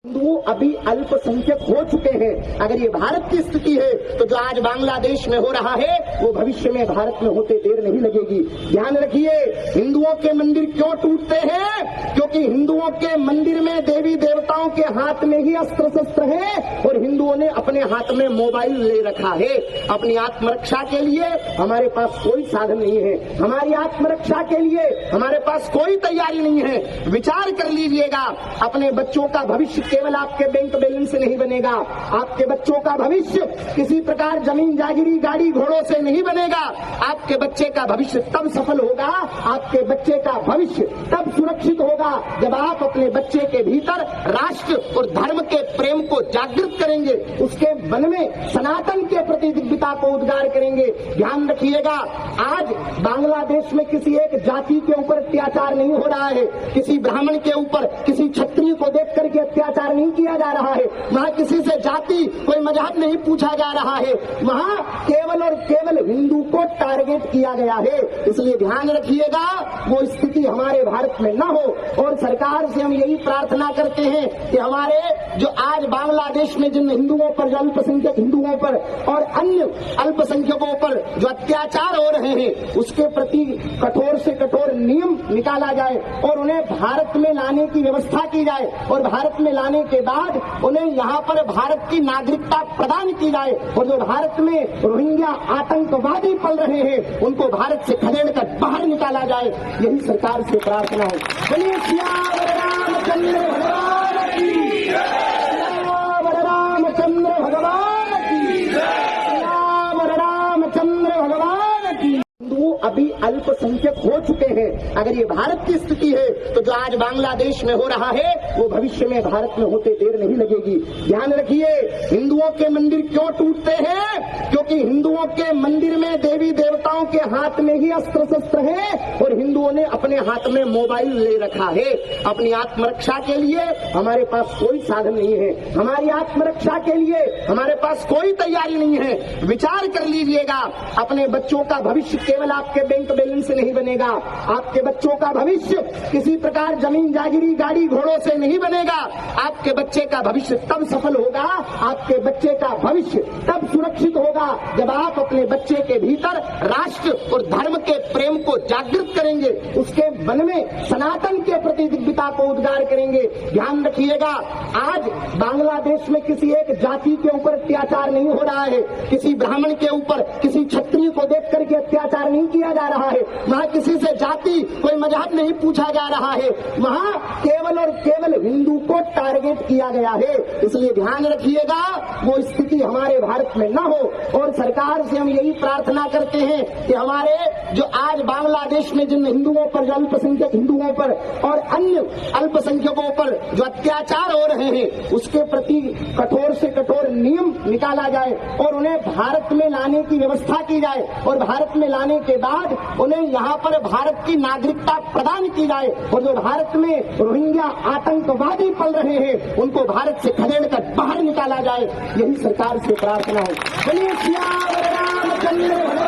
हिंदू अभी अल्पसंख्यक हो चुके हैं। अगर ये भारत की स्थिति है तो जो आज बांग्लादेश में हो रहा है वो भविष्य में भारत में होते देर नहीं लगेगी। ध्यान रखिए, हिंदुओं के मंदिर क्यों टूटते हैं? क्योंकि हिंदुओं के मंदिर में देवी देवताओं के हाथ में ही अस्त्र शस्त्र है और हिंदुओं ने अपने हाथ में मोबाइल ले रखा है। अपनी आत्मरक्षा के लिए हमारे पास कोई साधन नहीं है, हमारी आत्मरक्षा के लिए हमारे पास कोई तैयारी नहीं है। विचार कर लीजिएगा, अपने बच्चों का भविष्य केवल आपके बैंक बैलेंस से नहीं बनेगा। आपके बच्चों का भविष्य किसी प्रकार जमीन जागीरी गाड़ी घोड़ों से नहीं बनेगा। आपके बच्चे का भविष्य तब सफल होगा, आपके बच्चे का भविष्य तब सुरक्षित होगा जब आप अपने बच्चे के भीतर राष्ट्र और धर्म के प्रेम को जागृत करेंगे, उसके मन में सनातन के प्रति दिव्यता को उद्गार करेंगे। ध्यान रखिएगा, आज बांग्लादेश में किसी एक जाति के ऊपर अत्याचार नहीं हो रहा है, किसी ब्राह्मण के ऊपर, किसी क्षत्रिय को देख करके अत्याचार नहीं किया जा रहा है। वहाँ किसी से जाति कोई मजहब नहीं पूछा जा रहा है, वहाँ केवल और केवल हिंदू को टारगेट किया गया है। इसलिए ध्यान रखिएगा, वो स्थिति हमारे भारत में न हो। और सरकार से हम यही प्रार्थना करते हैं कि हमारे जो आज बांग्लादेश में जिन हिंदुओं पर, जो अल्पसंख्यक हिंदुओं पर और अन्य अल्पसंख्यकों पर जो अत्याचार हो रहे हैं, उसके प्रति कठोर से कठोर नियम निकाला जाए और उन्हें भारत में लाने की व्यवस्था की जाए और भारत में लाने के बाद उन्हें यहाँ पर भारत की नागरिकता प्रदान की जाए और जो भारत में रोहिंग्या आतंकवादी पल रहे हैं उनको भारत से खदेड़ कर बाहर निकाला जाए। यही सरकार से प्रार्थना है। बोलिए सियावर रामचंद्र भगवान की, सियावर रामचंद्र भगवान की, सियावर रामचंद्र भगवान की। हिंदू अभी अल्पसंख्यक हो चुके हैं। अगर ये भारत की स्थिति है तो जो आज बांग्लादेश में हो रहा है वो भविष्य में भारत में होते देर नहीं लगेगी। ध्यान रखिए, हिंदुओं के मंदिर क्यों टूटते हैं? क्योंकि हिंदुओं के मंदिर में देवी देवताओं के हाथ में ही अस्त्र शस्त्र है और हिंदुओं ने अपने हाथ में मोबाइल ले रखा है। अपनी आत्मरक्षा के लिए हमारे पास कोई साधन नहीं है, हमारी आत्मरक्षा के लिए हमारे पास कोई तैयारी नहीं है। विचार कर लीजिएगा, अपने बच्चों का भविष्य केवल आपके बैंक बैलेंस से नहीं बनेगा। आपके बच्चों का भविष्य किसी प्रकार जमीन जागीरी गाड़ी घोड़ों से नहीं बनेगा। आपके बच्चे का भविष्य तब सफल होगा, आपके बच्चे का भविष्य तब सुरक्षित होगा जब आप अपने बच्चे के भीतर राष्ट्र और धर्म के प्रेम को जागृत करेंगे, उसके मन में सनातन के प्रति दिव्यता को उद्गार करेंगे। ध्यान रखिएगा, आज बांग्लादेश में किसी एक जाति के ऊपर अत्याचार नहीं हो रहा है, किसी ब्राह्मण के ऊपर, किसी क्षत्रिय को देख करके अत्याचार नहीं किया जा रहा है, वहाँ किसी से जाति कोई मजहब नहीं पूछा जा रहा है, वहाँ केवल और केवल हिंदू को टारगेट किया गया है। इसलिए ध्यान रखिएगा, वो स्थिति हमारे भारत में न हो। और सरकार से हम यही प्रार्थना करते हैं कि हमारे जो आज बांग्लादेश में जिन हिंदुओं पर, जो अल्पसंख्यक हिंदुओं पर और अन्य अल्पसंख्यकों पर जो अत्याचार हो रहे हैं, उसके प्रति कठोर से कठोर नियम निकाला जाए और उन्हें भारत में लाने की व्यवस्था की जाए और भारत में लाने के बाद उन्हें यहाँ पर भारत की नागरिकता प्रदान की जाए और जो भारत में रोहिंग्या आतंकवादी पल रहे हैं उनको भारत से खदेड़ कर बाहर निकाला जाए। यही सरकार से प्रार्थना है। बोलिए सियावर रामचंद्र भगवान